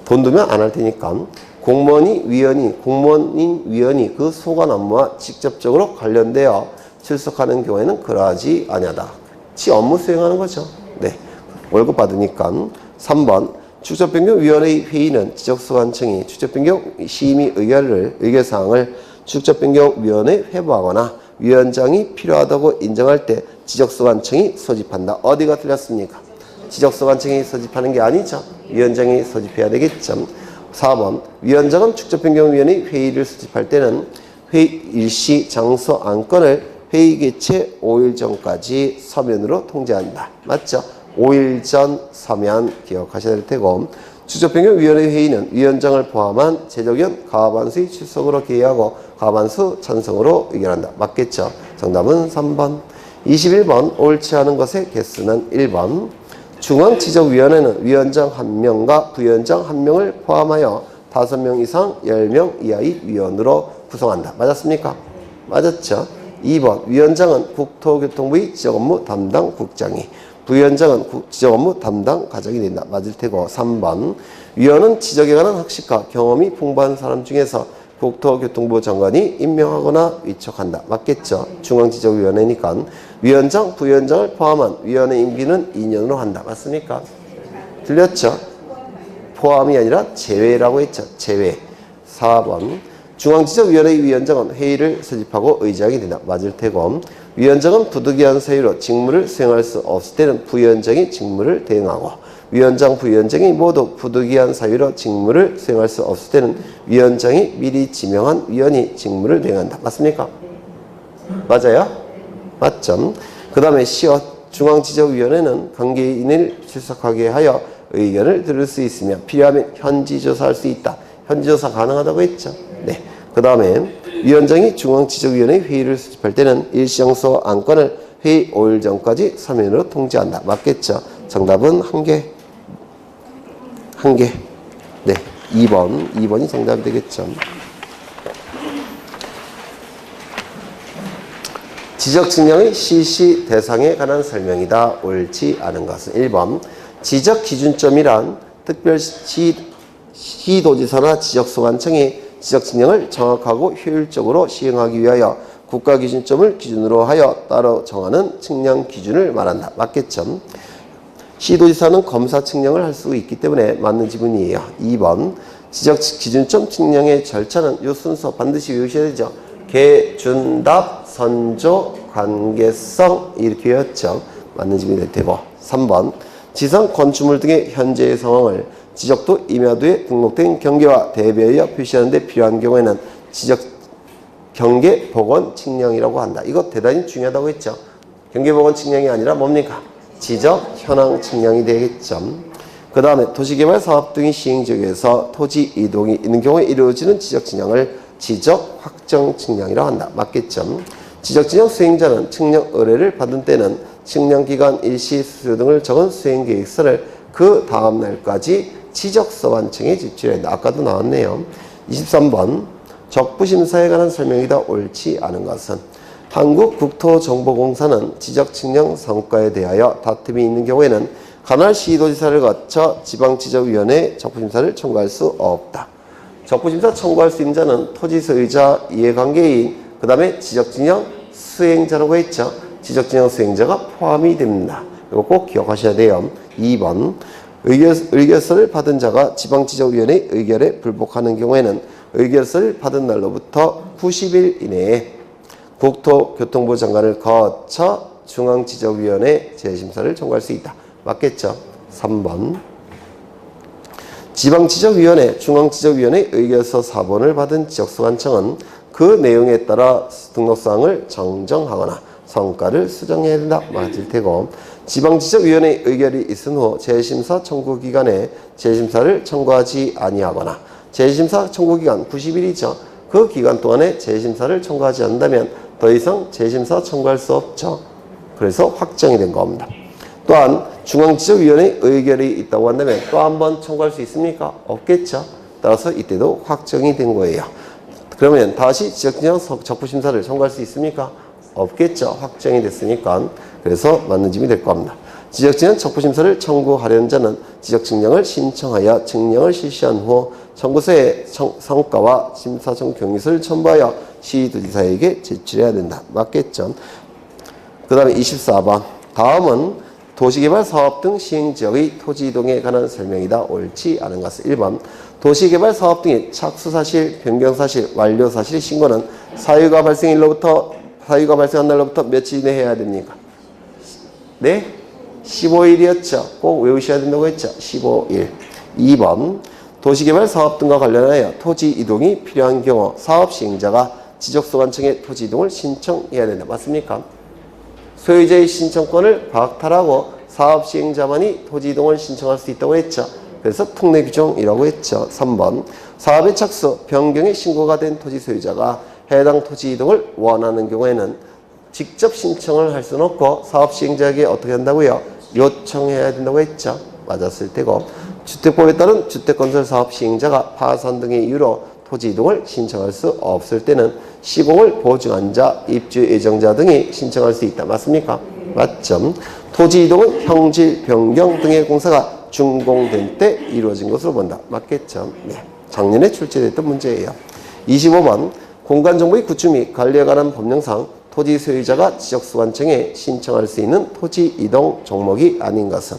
돈 두면 안 할 테니까. 공무원인 위원이 그 소관 업무와 직접적으로 관련되어 출석하는 경우에는 그러하지 아니하다. 치 업무 수행하는 거죠. 네. 월급 받으니까. 3번. 축적변경위원회 회의는 지적소관청이 축적변경 심의 의결사항을 축적변경위원회에 회부하거나 위원장이 필요하다고 인정할 때 지적소관청이 소집한다. 어디가 틀렸습니까? 지적소관청이 소집하는 게 아니죠. 위원장이 소집해야 되겠죠. 4번. 위원장은 축적변경위원회 회의를 소집할 때는 회의 일시, 장소, 안건을 회의 개최 5일 전까지 서면으로 통지한다. 맞죠? 5일 전 서면 기억하셔야 될 테고, 축적변경위원회 회의는 위원장을 포함한 재적위원 과반수의 출석으로 개의하고 과반수 찬성으로 의결한다. 맞겠죠? 정답은 3번. 21번. 옳지 않은 것의 개수는 1번. 중앙지적위원회는 위원장 1명과 부위원장 1명을 포함하여 5명 이상 10명 이하의 위원으로 구성한다. 맞았습니까? 맞았죠? 2번. 위원장은 국토교통부의 지적업무 담당 국장이, 부위원장은 지적 업무 담당 과장이 된다. 맞을 테고. 3번 위원은 지적에 관한 학식과 경험이 풍부한 사람 중에서 국토교통부 장관이 임명하거나 위촉한다. 맞겠죠? 중앙지적위원회니까 위원장, 부위원장을 포함한 위원회 임기는 2년으로 한다. 맞습니까? 들렸죠? 포함이 아니라 제외라고 했죠. 제외. 4번 중앙지적위원회의 위원장은 회의를 소집하고 의장이 된다. 맞을 테고 위원장은 부득이한 사유로 직무를 수행할 수 없을 때는 부위원장이 직무를 대행하고 위원장, 부위원장이 모두 부득이한 사유로 직무를 수행할 수 없을 때는 위원장이 미리 지명한 위원이 직무를 대행한다. 맞습니까? 맞아요? 맞죠? 그 다음에 시어 중앙지적위원회는 관계인을 출석하게 하여 의견을 들을 수 있으며 필요하면 현지조사할 수 있다. 현지조사 가능하다고 했죠? 네. 그 다음에 위원장이 중앙지적위원회 회의를 수집할 때는 일시정서 안건을 회의 5일 전까지 서면으로 통지한다. 맞겠죠? 정답은 1개. 1개. 네. 2번이 정답이 되겠죠. 지적 측량의 실시 대상에 관한 설명이다. 옳지 않은 것은 1번 지적 기준점이란 특별시도지사나 지적소관청이 지적 측량을 정확하고 효율적으로 시행하기 위하여 국가기준점을 기준으로 하여 따로 정하는 측량 기준을 말한다. 맞겠죠? 시도지사는 검사 측량을 할 수 있기 때문에 맞는 지문이에요. 2번 지적 기준점 측량의 절차는 이 순서 반드시 외우셔야 되죠. 개준답, 선조, 관계성 이렇게 외웠죠. 맞는 지문이 될 테고 3번 지상 건축물 등의 현재의 상황을 지적도 임야도에 등록된 경계와 대비하여 표시하는 데 필요한 경우에는 지적 경계 복원 측량이라고 한다. 이거 대단히 중요하다고 했죠. 경계 복원 측량이 아니라 뭡니까? 지적 현황 측량이 되겠죠. 그 다음에 도시개발 사업 등의 시행 지역에서 토지 이동이 있는 경우에 이루어지는 지적 측량을 지적 확정 측량이라고 한다. 맞겠죠. 지적 측량 수행자는 측량 의뢰를 받은 때는 측량 기간, 일시, 수요 등을 적은 수행 계획서를 그 다음 날까지 지적소관청에 제출해야 한다. 아까도 나왔네요. 23번 적부심사에 관한 설명이다. 옳지 않은 것은 한국국토정보공사는 지적 측량 성과에 대하여 다툼이 있는 경우에는 관할 시도지사를 거쳐 지방지적위원회에 적부심사를 청구할 수 없다. 적부심사 청구할 수 있는 자는 토지 소유자, 이해관계인, 그 다음에 지적측량 수행자라고 했죠. 지적측량 수행자가 포함이 됩니다. 이거 꼭 기억하셔야 돼요. 2번 의결서를 받은 자가 지방지적위원회 의결에 불복하는 경우에는 의결서를 받은 날로부터 90일 이내에 국토교통부 장관을 거쳐 중앙지적위원회 재심사를 청구할 수 있다. 맞겠죠? 3번 지방지적위원회, 중앙지적위원회 의결서 4번을 받은 지적소관청은 그 내용에 따라 등록사항을 정정하거나 성과를 수정해야 된다. 맞을 테고 지방지적위원회 의결이 있은 후 재심사 청구 기간에 재심사를 청구하지 아니하거나 재심사 청구 기간 90일이죠. 그 기간 동안에 재심사를 청구하지 않는다면 더 이상 재심사 청구할 수 없죠. 그래서 확정이 된 겁니다. 또한 중앙지적위원회 의결이 있다고 한다면 또 한 번 청구할 수 있습니까? 없겠죠. 따라서 이때도 확정이 된 거예요. 그러면 다시 지적측량 적부심사를 청구할 수 있습니까? 없겠죠. 확정이 됐으니까. 그래서 맞는 짐이 될 겁니다. 지적측량 적부심사를 청구하려는 자는 지적측량을 신청하여 측량을 실시한 후 청구서에 성과와 심사청 경위서를 첨부하여 시도지사에게 제출해야 된다. 맞겠죠. 그 다음에 24번 다음은 도시개발 사업 등 시행지역의 토지 이동에 관한 설명이다. 옳지 않은 것은 1번 도시개발 사업 등의 착수사실, 변경사실, 완료사실 신고는 사유가 발생한 날로부터 며칠 이내 해야 됩니까? 네? 15일이었죠. 꼭 외우셔야 된다고 했죠. 15일. 2번 도시개발 사업 등과 관련하여 토지 이동이 필요한 경우 사업 시행자가 지적소관청에 토지 이동을 신청해야 된다. 맞습니까? 소유자의 신청권을 박탈하고 사업 시행자만이 토지 이동을 신청할 수 있다고 했죠. 그래서 특례 규정이라고 했죠. 3번 사업의 착수, 변경의 신고가 된 토지 소유자가 해당 토지 이동을 원하는 경우에는 직접 신청을 할 수는 없고 사업 시행자에게 어떻게 한다고요? 요청해야 된다고 했죠. 맞았을 테고 주택법에 따른 주택건설 사업 시행자가 파산 등의 이유로 토지 이동을 신청할 수 없을 때는 시공을 보증한 자, 입주 예정자 등이 신청할 수 있다. 맞습니까? 맞죠? 토지 이동은 형질, 변경 등의 공사가 준공된 때 이루어진 것으로 본다. 맞겠죠? 네. 작년에 출제됐던 문제예요. 25번 공간정보의 구축 및 관리에 관한 법령상 토지 소유자가 지적소관청에 신청할 수 있는 토지 이동 종목이 아닌 것은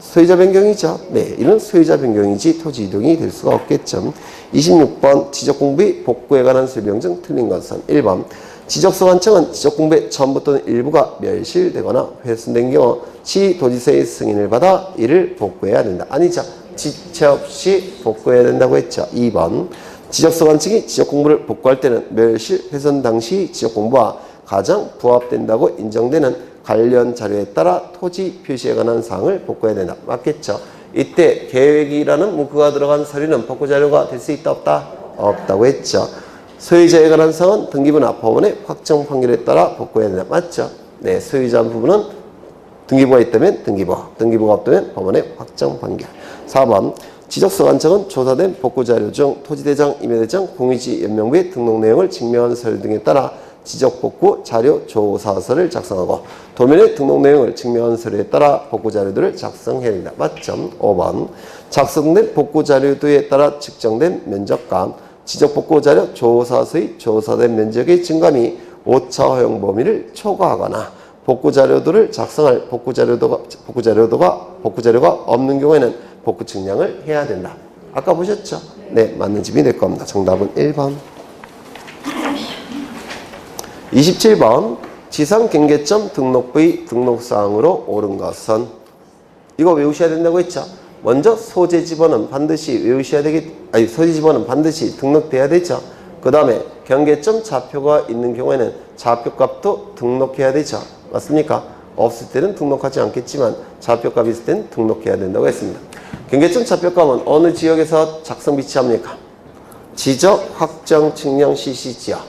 소유자 변경이죠. 네, 이는 소유자 변경이지 토지 이동이 될 수가 없겠죠. 26번 지적공부의 복구에 관한 설명 중 틀린 것은 1번 지적소관청은 지적공부의 전부 또는 일부가 멸실되거나 훼손된 경우 시도지사의 승인을 받아 이를 복구해야 된다. 아니죠. 지체 없이 복구해야 된다고 했죠. 2번 지적소관청이 지적공부를 복구할 때는 멸실, 훼손 당시 지적공부와 가장 부합된다고 인정되는 관련 자료에 따라 토지 표시에 관한 사항을 복구해야 된다. 맞겠죠? 이때 계획이라는 문구가 들어간 서류는 복구 자료가 될 수 있다 없다? 없다고 했죠. 소유자에 관한 사항은 등기부나 법원의 확정 판결에 따라 복구해야 된다. 맞죠? 네, 소유자 부분은 등기부가 있다면 등기부, 등기부가 없다면 법원의 확정 판결. 4번 지적소관청은 조사된 복구 자료 중 토지대장, 임야대장, 공유지 연명부의 등록 내용을 증명한 서류 등에 따라 지적복구 자료 조사서를 작성하고 도면의 등록 내용을 증명한 서류에 따라 복구 자료들을 작성해야 된다. 맞죠? 5번 작성된 복구 자료들에 따라 측정된 면적과 지적복구 자료 조사서의 조사된 면적의 증감이 오차 허용 범위를 초과하거나 복구 자료들을 작성할 복구 자료가 없는 경우에는 복구 측량을 해야 된다. 아까 보셨죠? 네, 맞는 집이 될 겁니다. 정답은 1번. 27번 지상경계점 등록부의 등록사항으로 옳은 것은 이거 외우셔야 된다고 했죠. 먼저 소재 지번은 반드시 외우셔야 소재 지번은 반드시 등록돼야 되죠. 그 다음에 경계점 좌표가 있는 경우에는 좌표값도 등록해야 되죠. 맞습니까? 없을 때는 등록하지 않겠지만 좌표값이 있을 때는 등록해야 된다고 했습니다. 경계점 좌표값은 어느 지역에서 작성 비치합니까? 지적, 확정, 측량, 시시지역.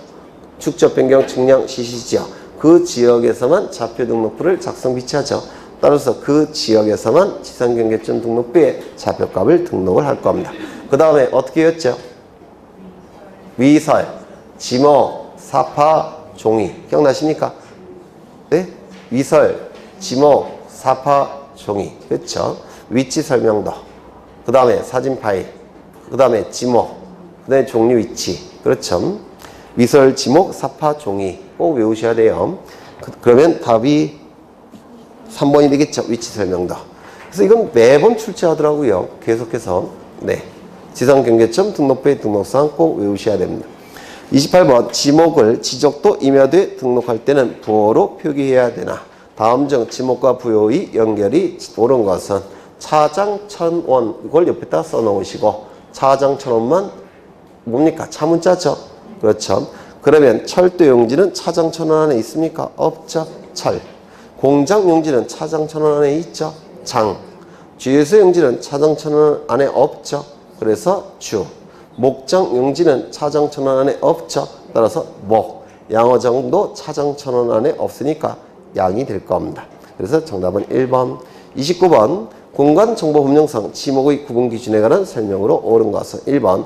축적, 변경, 측량, 시시지역. 그 지역에서만 좌표 등록부를 작성 비치하죠. 따라서 그 지역에서만 지상경계점 등록부에 좌표값을 등록을 할 겁니다. 그 다음에 어떻게 했죠? 위설, 지목, 사파, 종이. 기억나십니까? 네? 위설, 지목, 사파, 종이. 그렇죠? 위치 설명도. 그 다음에 사진 파일. 그 다음에 지목. 그 다음에 종류 위치. 그렇죠? 위설, 지목, 사파, 종이 꼭 외우셔야 돼요. 그러면 답이 3번이 되겠죠. 위치 설명도. 그래서 이건 매번 출제하더라고요. 계속해서. 네. 지상경계점 등록부의 등록사항 꼭 외우셔야 됩니다. 28번 지목을 지적도 임야도에 등록할 때는 부호로 표기해야 되나. 다음 중 지목과 부호의 연결이 옳은 것은 차장천원 이걸 옆에다 써놓으시고 차장천원만 뭡니까? 차문자죠. 그렇죠. 그러면 철도용지는 차장천원 안에 있습니까? 없죠. 철. 공장용지는 차장천원 안에 있죠. 장. 주유소용지는 차장천원 안에 없죠. 그래서 주. 목장용지는 차장천원 안에 없죠. 따라서 목. 양어장도 차장천원 안에 없으니까 양이 될 겁니다. 그래서 정답은 1번. 29번 공간정보법령상 지목의 구분 기준에 관한 설명으로 옳은 것은 1번.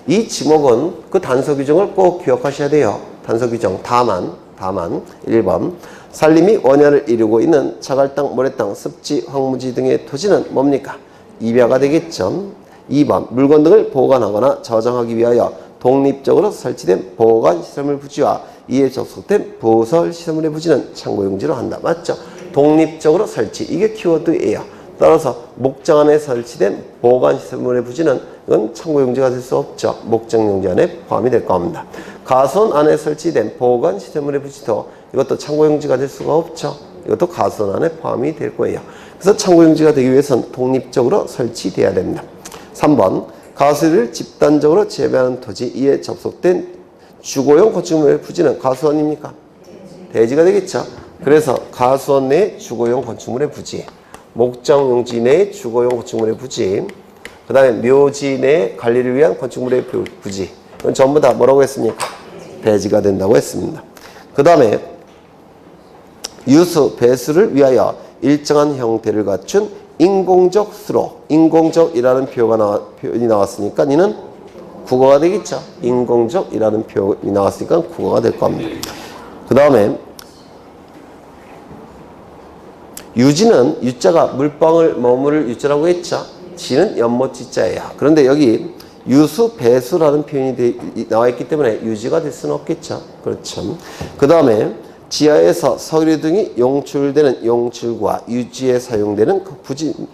이 지목은 그 단서 규정을 꼭 기억하셔야 돼요. 단서 규정 다만 1번 산림이 원야를 이루고 있는 자갈땅, 모래땅, 습지, 황무지 등의 토지는 뭡니까? 입야가 되겠죠. 2번 물건 등을 보관하거나 저장하기 위하여 독립적으로 설치된 보관 시설물 부지와 이에 접속된 부설 시설물의 부지는 창고용지로 한다. 맞죠? 독립적으로 설치. 이게 키워드예요. 따라서 목장 안에 설치된 보관시설물의 부지는 이건 창고용지가 될 수 없죠. 목장용지 안에 포함이 될 겁니다. 가수원 안에 설치된 보관시설물의 부지도 이것도 창고용지가 될 수가 없죠. 이것도 가수원 안에 포함이 될 거예요. 그래서 창고용지가 되기 위해서는 독립적으로 설치돼야 됩니다. 3번 가수를 집단적으로 재배하는 토지 이에 접속된 주거용 건축물의 부지는 가수원입니까? 대지가 되겠죠. 그래서 가수원 내 주거용 건축물의 부지 목장용지 내 주거용 건축물의 부지, 그 다음에 묘지 내 관리를 위한 건축물의 부지, 이건 전부 다 뭐라고 했습니까? 대지가 된다고 했습니다. 그 다음에 유수, 배수를 위하여 일정한 형태를 갖춘 인공적 수로, 인공적이라는 표현이 나왔으니까 이는 국어가 되겠죠. 인공적이라는 표현이 나왔으니까 국어가 될 겁니다. 그 다음에 유지는 유자가 물방울 머무를 유자라고 했죠. 지는 연못지자예요. 그런데 여기 유수 배수라는 표현이 나와 있기 때문에 유지가 될 수는 없겠죠. 그렇죠. 그 다음에 지하에서 석유 등이 용출되는 용출과 유지에 사용되는 그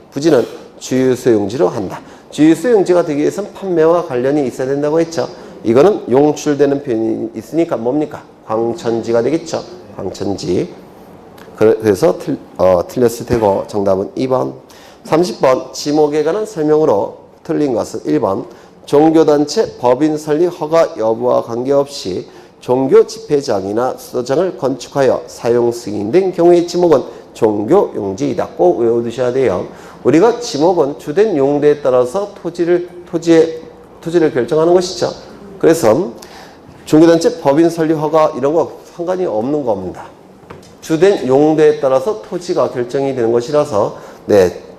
부지는 주유소 용지로 한다. 주유소 용지가 되기 위해서는 판매와 관련이 있어야 된다고 했죠. 이거는 용출되는 표현이 있으니까 뭡니까? 광천지가 되겠죠. 광천지. 그래서 틀렸을 테고 정답은 2번. 30번 지목에 관한 설명으로 틀린 것은 1번 종교단체 법인 설립 허가 여부와 관계없이 종교 집회장이나 수도장을 건축하여 사용 승인된 경우의 지목은 종교 용지이다. 꼭 외워두셔야 돼요. 우리가 지목은 주된 용도에 따라서 토지를 결정하는 것이죠. 그래서 종교단체 법인 설립 허가 이런 거 상관이 없는 겁니다. 주된 용도에 따라서 토지가 결정이 되는 것이라서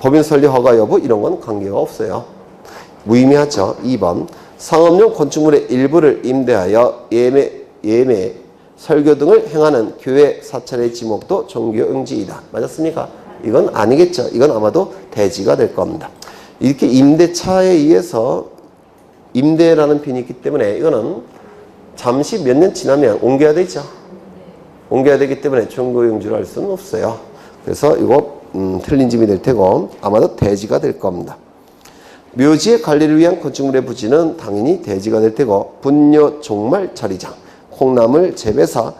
법인 설립 허가 여부 이런 건 관계가 없어요. 무의미하죠. 2번 상업용 건축물의 일부를 임대하여 예매, 설교 등을 행하는 교회 사찰의 지목도 종교용지이다. 맞았습니까? 이건 아니겠죠. 이건 아마도 대지가 될 겁니다. 이렇게 임대차에 의해서 임대라는 표현이 있기 때문에 이거는 잠시 몇 년 지나면 옮겨야 되죠. 옮겨야 되기 때문에 종교용지로 할 수는 없어요. 그래서 이거 틀린 점이 될 테고 아마도 대지가 될 겁니다. 묘지의 관리를 위한 건축물의 부지는 당연히 대지가 될 테고 분뇨 종말 처리장, 콩나물 재배사,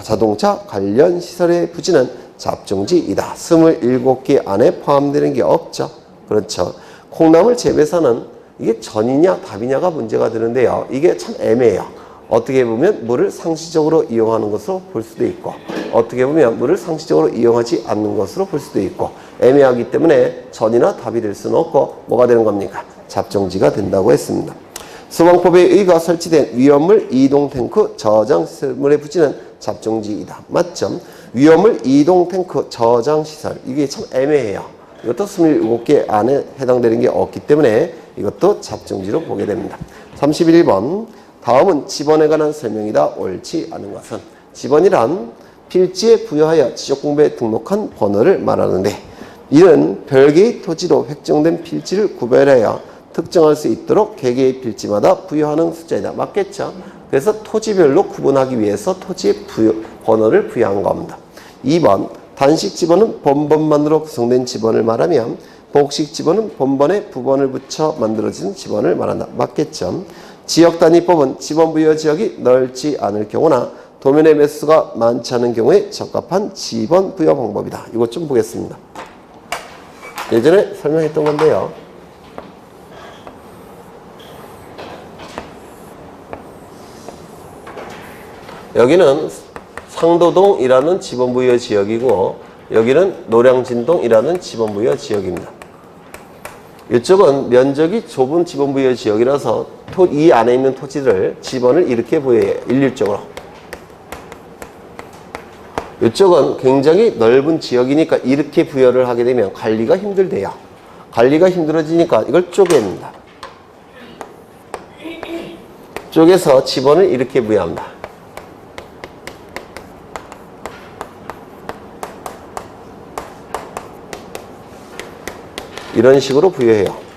자동차 관련 시설의 부지는 잡종지이다. 27개 안에 포함되는 게 없죠. 그렇죠. 콩나물 재배사는 이게 전이냐 답이냐가 문제가 되는데요. 이게 참 애매해요. 어떻게 보면 물을 상시적으로 이용하는 것으로 볼 수도 있고 어떻게 보면 물을 상시적으로 이용하지 않는 것으로 볼 수도 있고 애매하기 때문에 전이나 답이 될 수는 없고 뭐가 되는 겁니까? 잡종지가 된다고 했습니다. 소방법에 의거 설치된 위험물 이동 탱크 저장 시설물의 부지는 잡종지이다. 맞죠? 위험물 이동 탱크 저장 시설 이게 참 애매해요. 이것도 27개 안에 해당되는 게 없기 때문에 이것도 잡종지로 보게 됩니다. 31번 다음은 지번에 관한 설명이다. 옳지 않은 것은 지번이란 필지에 부여하여 지적공부에 등록한 번호를 말하는데 이는 별개의 토지로 획정된 필지를 구별하여 특정할 수 있도록 개개의 필지마다 부여하는 숫자이다. 맞겠죠? 그래서 토지별로 구분하기 위해서 토지의 번호를 부여한 겁니다. 2번 단식 지번은 번번만으로 구성된 지번을 말하면 복식 지번은 번번에 부번을 붙여 만들어진 지번을 말한다. 맞겠죠? 지역단위법은 지번 부여 지역이 넓지 않을 경우나 도면의 매수가 많지 않은 경우에 적합한 지번 부여 방법이다. 이것 좀 보겠습니다. 예전에 설명했던 건데요. 여기는 상도동이라는 지번 부여 지역이고 여기는 노량진동이라는 지번 부여 지역입니다. 이쪽은 면적이 좁은 지번 부여 지역이라서 이 안에 있는 토지를 지번을 이렇게 부여해요. 일률적으로. 이쪽은 굉장히 넓은 지역이니까 이렇게 부여를 하게 되면 관리가 힘들대요. 관리가 힘들어지니까 이걸 쪼갭니다. 쪼개서 지번을 이렇게 부여합니다. 이런 식으로 부여해요.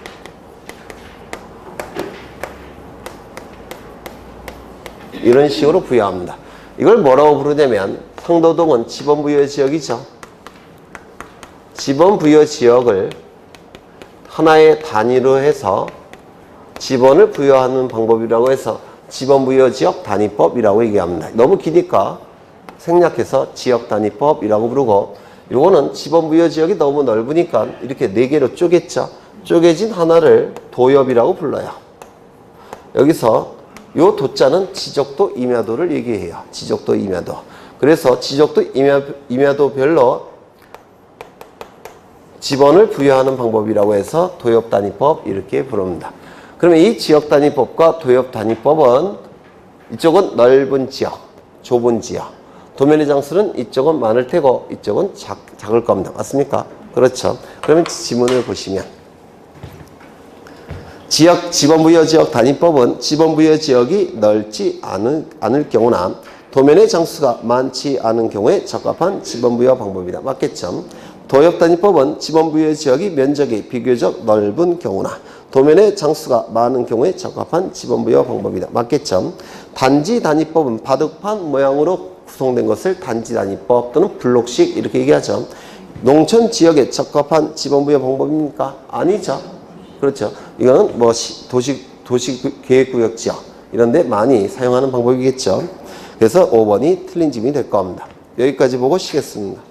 이런 식으로 부여합니다. 이걸 뭐라고 부르냐면 상도동은 지번부여 지역이죠. 지번부여 지역을 하나의 단위로 해서 지번을 부여하는 방법이라고 해서 지번부여 지역 단위법이라고 얘기합니다. 너무 기니까 생략해서 지역 단위법이라고 부르고 요거는 지번부여 지역이 너무 넓으니까 이렇게 4개로 쪼갰죠. 쪼개진 하나를 도엽이라고 불러요. 여기서 요 도자는 지적도 임야도를 얘기해요. 지적도 임야도. 그래서 지적도 임야도별로 지번을 부여하는 방법이라고 해서 도엽단위법 이렇게 부릅니다. 그러면 이 지역단위법과 도엽단위법은 이쪽은 넓은 지역, 좁은 지역. 도면의 장수는 이쪽은 많을 테고 이쪽은 작을 겁니다. 맞습니까? 그렇죠. 그러면 지문을 보시면 지번부여 지역 단위법은 지번부여 지역이 넓지 않을 경우나 도면의 장수가 많지 않은 경우에 적합한 지번부여 방법이다. 맞겠죠? 도역단위법은 지번부여 지역이 면적이 비교적 넓은 경우나 도면의 장수가 많은 경우에 적합한 지번부여 방법이다. 맞겠죠? 단지단위법은 바둑판 모양으로 구성된 것을 단지단위법 또는 블록식 이렇게 얘기하죠. 농촌 지역에 적합한 지번부여 방법입니까? 아니죠. 그렇죠. 이거는 뭐 도시계획구역 지역 이런 데 많이 사용하는 방법이겠죠. 그래서 5번이 틀린 질문이 될 겁니다. 여기까지 보고 쉬겠습니다.